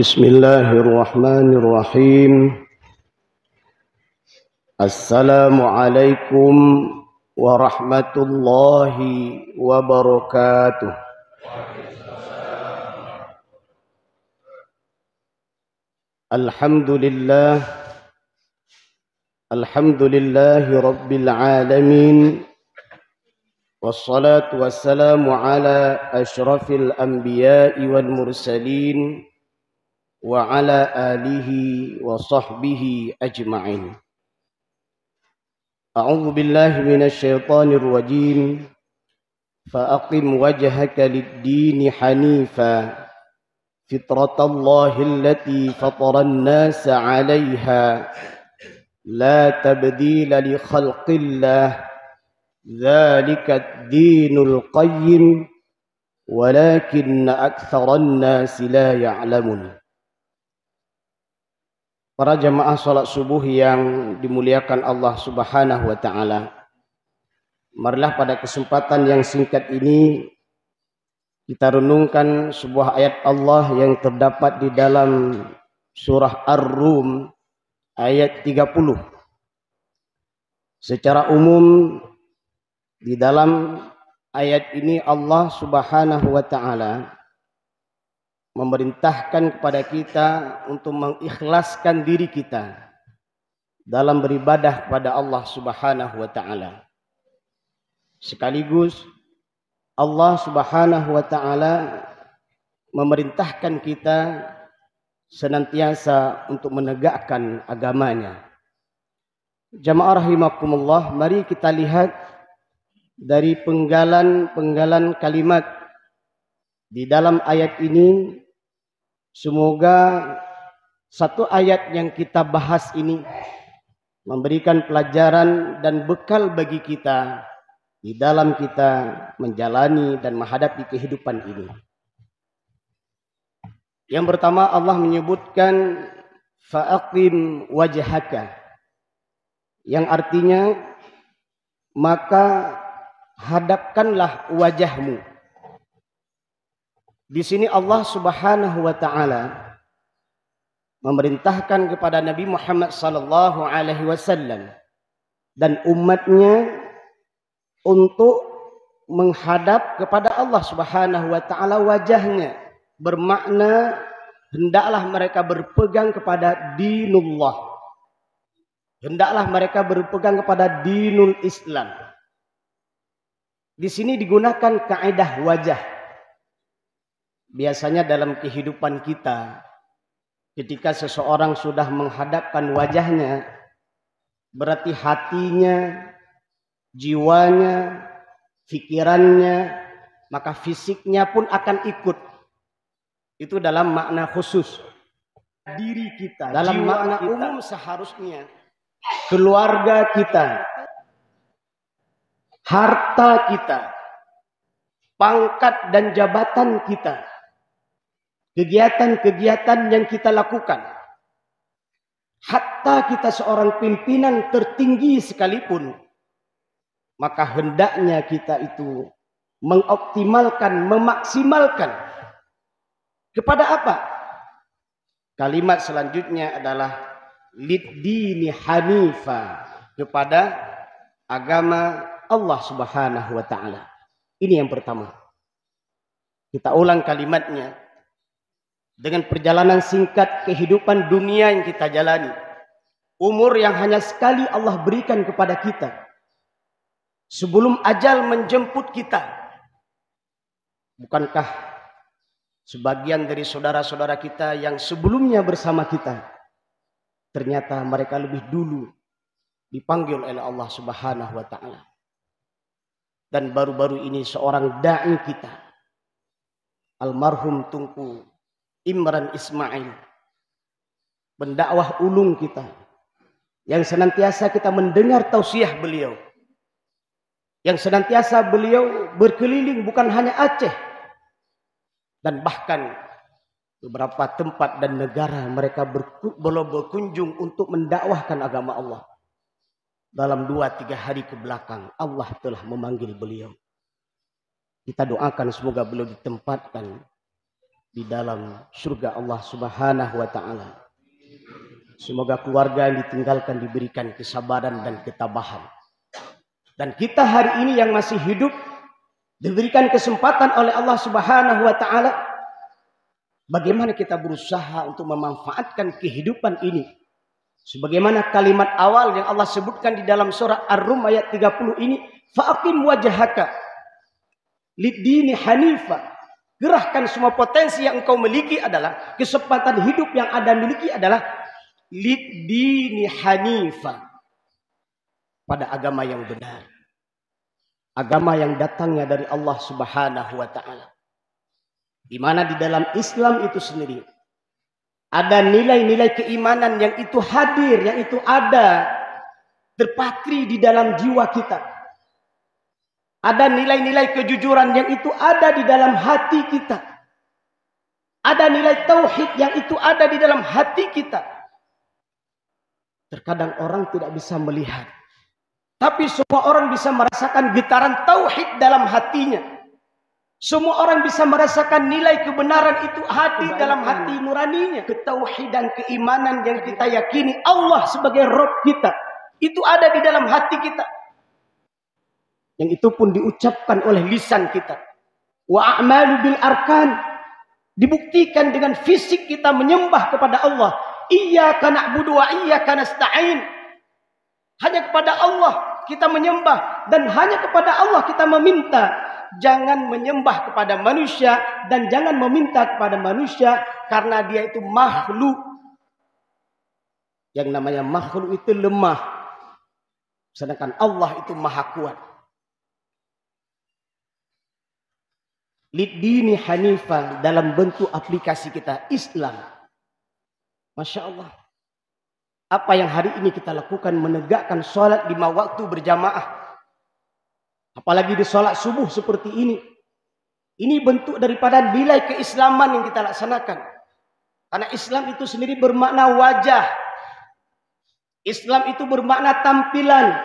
Bismillahirrahmanirrahim. Assalamualaikum warahmatullahi wabarakatuh. Alhamdulillah. Alhamdulillahi rabbil alamin. Wassalatu wassalamu ala asyrafil anbiya'i wal mursalin wa ala alihi wa sahbihi ajma'in. A'udzu billahi minasy syaithanir rajim. Fa'aqim wajhaka lid-dini hanifa fitratallahi allati fataran nasa 'alaiha la tabdila li khalqillah dzalika ad-dinul qayyim walakinna aktsaran nasi la ya'lamun. Para jamaah salat subuh yang dimuliakan Allah Subhanahu wa taala. Marilah pada kesempatan yang singkat ini kita renungkan sebuah ayat Allah yang terdapat di dalam surah Ar-Rum ayat 30. Secara umum di dalam ayat ini Allah Subhanahu wa taala memerintahkan kepada kita untuk mengikhlaskan diri kita dalam beribadah kepada Allah Subhanahu wa taala. Sekaligus Allah Subhanahu wa taala memerintahkan kita senantiasa untuk menegakkan agamanya. Jamaah rahimakumullah, mari kita lihat dari penggalan-penggalan kalimat di dalam ayat ini. Semoga satu ayat yang kita bahas ini memberikan pelajaran dan bekal bagi kita di dalam kita menjalani dan menghadapi kehidupan ini. Yang pertama, Allah menyebutkan fa'aqim wajhaka, yang artinya maka hadapkanlah wajahmu. Di sini Allah Subhanahu wa taala memerintahkan kepada Nabi Muhammad sallallahu alaihi wasallam dan umatnya untuk menghadap kepada Allah Subhanahu wa taala wajahnya, bermakna hendaklah mereka berpegang kepada dinullah. Hendaklah mereka berpegang kepada dinul Islam. Di sini digunakan kaidah wajah. Biasanya dalam kehidupan kita, ketika seseorang sudah menghadapkan wajahnya, berarti hatinya, jiwanya, pikirannya, maka fisiknya pun akan ikut. Itu dalam makna khusus. Diri kita, dalam makna kita, umum seharusnya keluarga kita, harta kita, pangkat dan jabatan kita, kegiatan-kegiatan yang kita lakukan, hatta kita seorang pimpinan tertinggi sekalipun, maka hendaknya kita itu mengoptimalkan, memaksimalkan kepada apa? Kalimat selanjutnya adalah lid-dini hanifa, kepada agama Allah Subhanahu wa taala. Ini yang pertama. Kita ulang kalimatnya. Dengan perjalanan singkat kehidupan dunia yang kita jalani, umur yang hanya sekali Allah berikan kepada kita sebelum ajal menjemput kita. Bukankah sebagian dari saudara-saudara kita yang sebelumnya bersama kita, ternyata mereka lebih dulu dipanggil oleh Allah Subhanahu wa taala. Dan baru-baru ini seorang dai kita, almarhum Tunku Imran Ismail, pendakwah ulung kita, yang senantiasa kita mendengar tausiah beliau, yang senantiasa beliau berkeliling bukan hanya Aceh, dan bahkan beberapa tempat dan negara mereka berkunjung untuk mendakwahkan agama Allah. Dalam 2-3 hari ke belakang Allah telah memanggil beliau. Kita doakan semoga beliau ditempatkan di dalam surga Allah Subhanahu wa taala. Semoga keluarga yang ditinggalkan diberikan kesabaran dan ketabahan. Dan kita hari ini yang masih hidup diberikan kesempatan oleh Allah Subhanahu wa taala, bagaimana kita berusaha untuk memanfaatkan kehidupan ini. Sebagaimana kalimat awal yang Allah sebutkan di dalam surah Ar-Rum ayat 30 ini, fa'aqim wajhaka lid-dini hanifa. Gerahkan semua potensi yang engkau miliki adalah kesempatan hidup yang Anda miliki adalah lid-dini hanifa, pada agama yang benar. Agama yang datangnya dari Allah Subhanahu wa taala. Di mana di dalam Islam itu sendiri ada nilai-nilai keimanan yang itu hadir, yang itu ada, terpatri di dalam jiwa kita. Ada nilai-nilai kejujuran yang itu ada di dalam hati kita. Ada nilai tauhid yang itu ada di dalam hati kita. Terkadang orang tidak bisa melihat, tapi semua orang bisa merasakan getaran tauhid dalam hatinya. Semua orang bisa merasakan nilai kebenaran itu hadir dalam hati nuraninya. Ketauhidan, keimanan yang kita yakini Allah sebagai Rabb kita, itu ada di dalam hati kita. Yang itu pun diucapkan oleh lisan kita. Wa a'malu bil arkan, dibuktikan dengan fisik kita menyembah kepada Allah. Iyyaka na'budu wa iyyaka nasta'in. Hanya kepada Allah kita menyembah dan hanya kepada Allah kita meminta. Jangan menyembah kepada manusia dan jangan meminta kepada manusia, karena dia itu makhluk. Yang namanya makhluk itu lemah, sedangkan Allah itu maha kuat. Lid-dini hanifa dalam bentuk aplikasi kita Islam. Masya Allah. Apa yang hari ini kita lakukan, menegakkan sholat 5 waktu berjamaah. Apalagi di sholat subuh seperti ini. Ini bentuk daripada nilai keislaman yang kita laksanakan. Karena Islam itu sendiri bermakna wajah. Islam itu bermakna tampilan.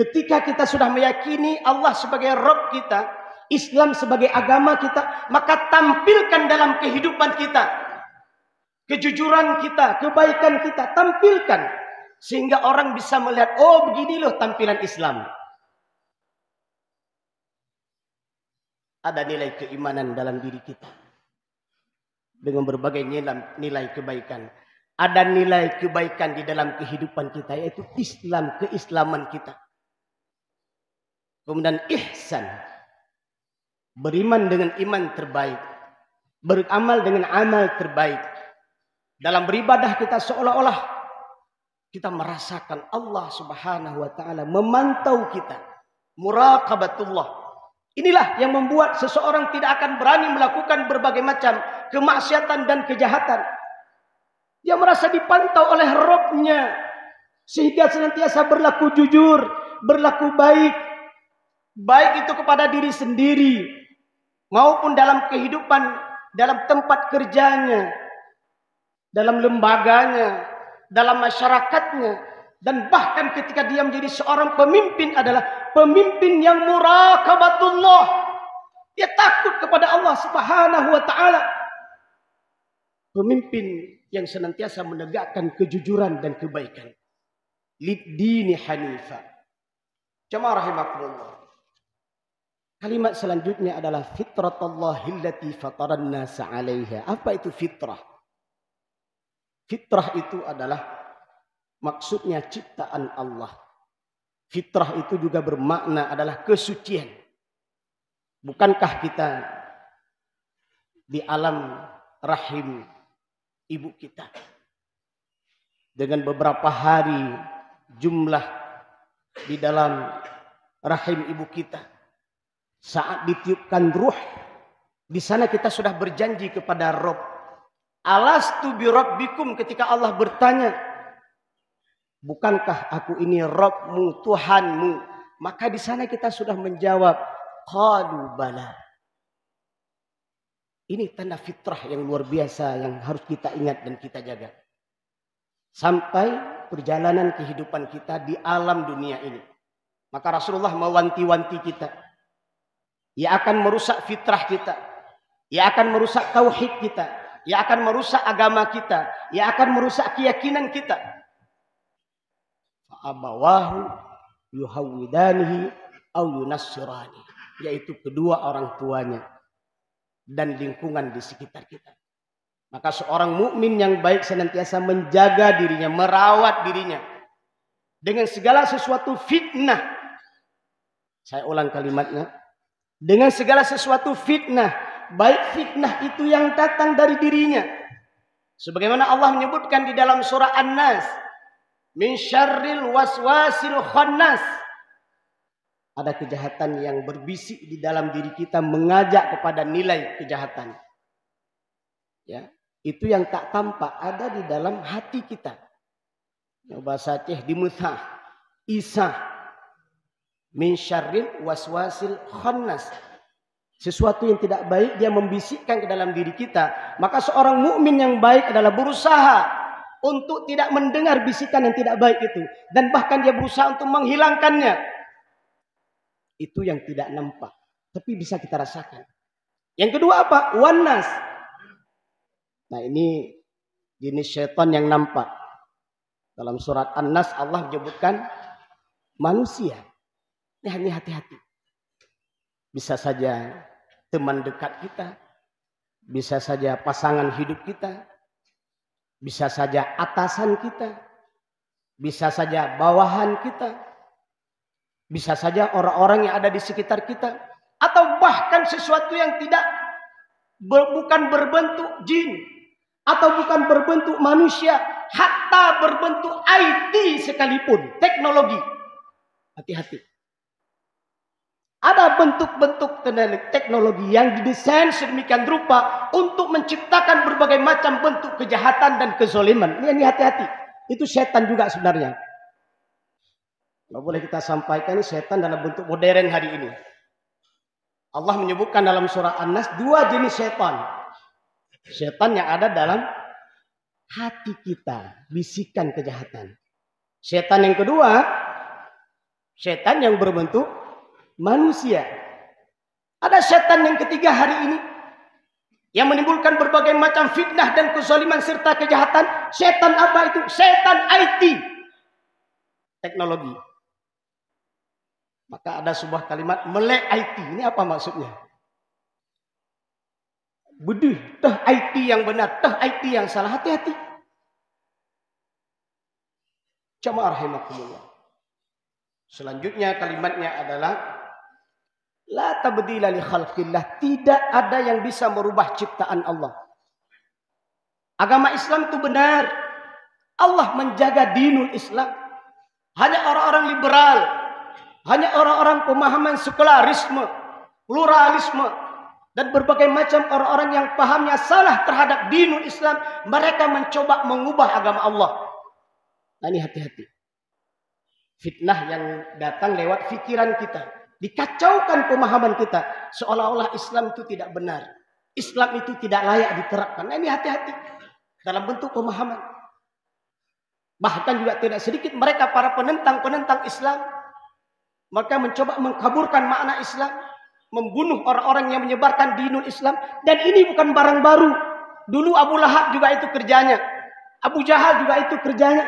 Ketika kita sudah meyakini Allah sebagai Rabb kita, Islam sebagai agama kita, maka tampilkan dalam kehidupan kita. Kejujuran kita, kebaikan kita, tampilkan. Sehingga orang bisa melihat, oh begini loh tampilan Islam. Ada nilai keimanan dalam diri kita. Dengan berbagai nilai kebaikan. Ada nilai kebaikan di dalam kehidupan kita, yaitu Islam, keislaman kita. Kemudian ihsan. Beriman dengan iman terbaik. Beramal dengan amal terbaik. Dalam beribadah kita seolah-olah kita merasakan Allah Subhanahu wa taala memantau kita. Muraqabatullah. Inilah yang membuat seseorang tidak akan berani melakukan berbagai macam kemaksiatan dan kejahatan. Dia merasa dipantau oleh Rabb-nya, sehingga senantiasa berlaku jujur, berlaku baik. Baik itu kepada diri sendiri, maupun dalam kehidupan, dalam tempat kerjanya, dalam lembaganya, dalam masyarakatnya. Dan bahkan ketika dia menjadi seorang pemimpin adalah pemimpin yang muraqabatullah. Dia takut kepada Allah Subhanahu wa taala. Pemimpin yang senantiasa menegakkan kejujuran dan kebaikan. Lid-dini hanifa. Jamaah rahimakumullah. Kalimat selanjutnya adalah fitratallahi allati fataran nasa 'alaiha. Apa itu fitrah? Fitrah itu adalah maksudnya ciptaan Allah. Fitrah itu juga bermakna adalah kesucian. Bukankah kita di alam rahim ibu kita dengan beberapa hari jumlah di dalam rahim ibu kita, saat ditiupkan ruh, di sana kita sudah berjanji kepada Rabb. Alastu bi rabbikum, ketika Allah bertanya, bukankah aku ini Rabbmu, Tuhanmu? Maka di sana kita sudah menjawab, qalu bala. Ini tanda fitrah yang luar biasa yang harus kita ingat dan kita jaga. Sampai perjalanan kehidupan kita di alam dunia ini. Maka Rasulullah mewanti-wanti kita. Ia akan merusak fitrah kita. Ia akan merusak tauhid kita. Ia akan merusak agama kita. Ia akan merusak keyakinan kita. Abawahu yuhawwidanihi au yunassirani, yaitu kedua orang tuanya dan lingkungan di sekitar kita. Maka seorang mukmin yang baik senantiasa menjaga dirinya, merawat dirinya dengan segala sesuatu fitnah. Saya ulang kalimatnya. Dengan segala sesuatu fitnah, baik fitnah itu yang datang dari dirinya. Sebagaimana Allah menyebutkan di dalam surah An-Nas, min syarril waswasil khannas. Ada kejahatan yang berbisik di dalam diri kita mengajak kepada nilai kejahatan. Ya, itu yang tak tampak ada di dalam hati kita. Bahasa Aceh di Muthah, Isa, min syarril waswasil khannas. Sesuatu yang tidak baik dia membisikkan ke dalam diri kita. Maka seorang mukmin yang baik adalah berusaha untuk tidak mendengar bisikan yang tidak baik itu, dan bahkan dia berusaha untuk menghilangkannya. Itu yang tidak nampak, tapi bisa kita rasakan. Yang kedua apa? Wanas. Nah, ini jenis syaitan yang nampak. Dalam surat An-Nas Allah menyebutkan manusia. Ini hati-hati. Bisa saja teman dekat kita, bisa saja pasangan hidup kita, bisa saja atasan kita, bisa saja bawahan kita, bisa saja orang-orang yang ada di sekitar kita, atau bahkan sesuatu yang bukan berbentuk jin, atau bukan berbentuk manusia, hatta berbentuk IT sekalipun, teknologi. Hati-hati. Ada bentuk-bentuk teknologi yang didesain sedemikian rupa untuk menciptakan berbagai macam bentuk kejahatan dan kezaliman. Ini hati-hati. Itu setan juga sebenarnya. Kalau boleh kita sampaikan, ini setan dalam bentuk modern hari ini. Allah menyebutkan dalam surah An-Nas dua jenis setan. Setan yang ada dalam hati kita, bisikan kejahatan. Setan yang kedua, setan yang berbentuk manusia. Ada setan yang ketiga hari ini yang menimbulkan berbagai macam fitnah dan kezaliman serta kejahatan. Setan apa itu? Setan IT, teknologi. Maka ada sebuah kalimat melek IT. Ini apa maksudnya? Bedih, teh IT yang benar, teh IT yang salah. Hati-hati. Jamaah rahimakumullah. Selanjutnya kalimatnya adalah la tabdila li khalqillah. Tidak ada yang bisa merubah ciptaan Allah. Agama Islam itu benar. Allah menjaga dinul Islam. Hanya orang-orang liberal, hanya orang-orang pemahaman sekularisme, pluralisme, dan berbagai macam orang-orang yang pahamnya salah terhadap dinul Islam, mereka mencoba mengubah agama Allah. Nah, ini hati-hati. Fitnah yang datang lewat pikiran kita, dikacaukan pemahaman kita, seolah-olah Islam itu tidak benar, Islam itu tidak layak diterapkan. Nah, ini hati-hati dalam bentuk pemahaman. Bahkan juga tidak sedikit mereka para penentang-penentang Islam, mereka mencoba mengkaburkan makna Islam, membunuh orang-orang yang menyebarkan dinul Islam. Dan ini bukan barang baru. Dulu Abu Lahab juga itu kerjanya, Abu Jahal juga itu kerjanya,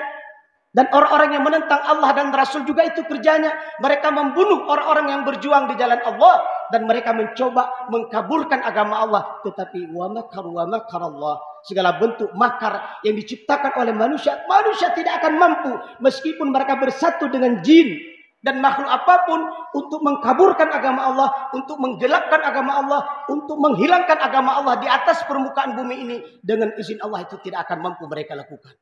dan orang-orang yang menentang Allah dan Rasul juga itu kerjanya. Mereka membunuh orang-orang yang berjuang di jalan Allah, dan mereka mencoba mengkaburkan agama Allah. Tetapi wa makaru wa makarallah, segala bentuk makar yang diciptakan oleh manusia, manusia tidak akan mampu meskipun mereka bersatu dengan jin dan makhluk apapun untuk mengkaburkan agama Allah, untuk menggelapkan agama Allah, untuk menghilangkan agama Allah di atas permukaan bumi ini. Dengan izin Allah itu tidak akan mampu mereka lakukan.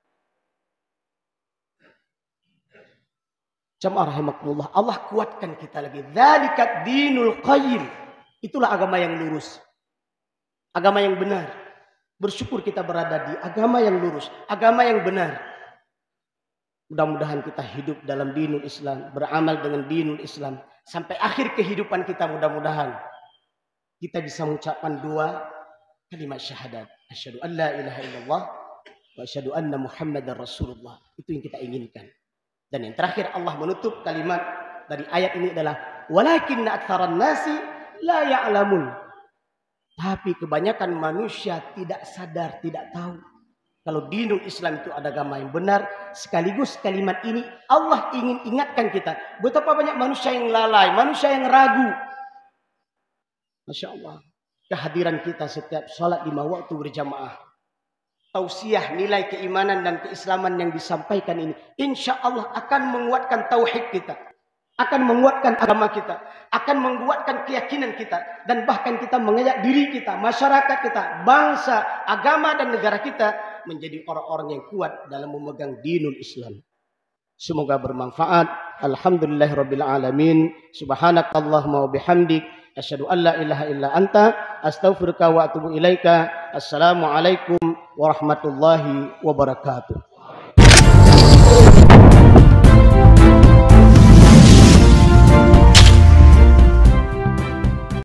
Jamaah rahimakumullah, Allah kuatkan kita lagi. Dzalikat dinul qayyim. Itulah agama yang lurus, agama yang benar. Bersyukur kita berada di agama yang lurus, agama yang benar. Mudah-mudahan kita hidup dalam dinul Islam, beramal dengan dinul Islam sampai akhir kehidupan kita. Mudah-mudahan kita bisa mengucapkan dua kalimat syahadat, asyhadu an la ilaha illallah wa asyhadu anna muhammadar rasulullah. Itu yang kita inginkan. Dan yang terakhir Allah menutup kalimat dari ayat ini adalah walakinna aktsaran nasi la ya'lamun. Tapi kebanyakan manusia tidak sadar, tidak tahu kalau dinul Islam itu ada agama yang benar. Sekaligus kalimat ini Allah ingin ingatkan kita. Betapa banyak manusia yang lalai, manusia yang ragu. Masya Allah. Kehadiran kita setiap sholat 5 waktu berjamaah. Tausiah nilai keimanan dan keislaman yang disampaikan ini. Insya Allah akan menguatkan tauhid kita. Akan menguatkan agama kita, akan menguatkan keyakinan kita, dan bahkan kita mengajak diri kita, masyarakat kita, bangsa, agama dan negara kita menjadi orang-orang yang kuat dalam memegang dinul Islam. Semoga bermanfaat. Alhamdulillahirabbil alamin. Subhanakallahumma wa bihamdik asyhadu an la ilaha illa anta astaghfiruka wa atubu ilaika. Assalamualaikum warahmatullahi wabarakatuh.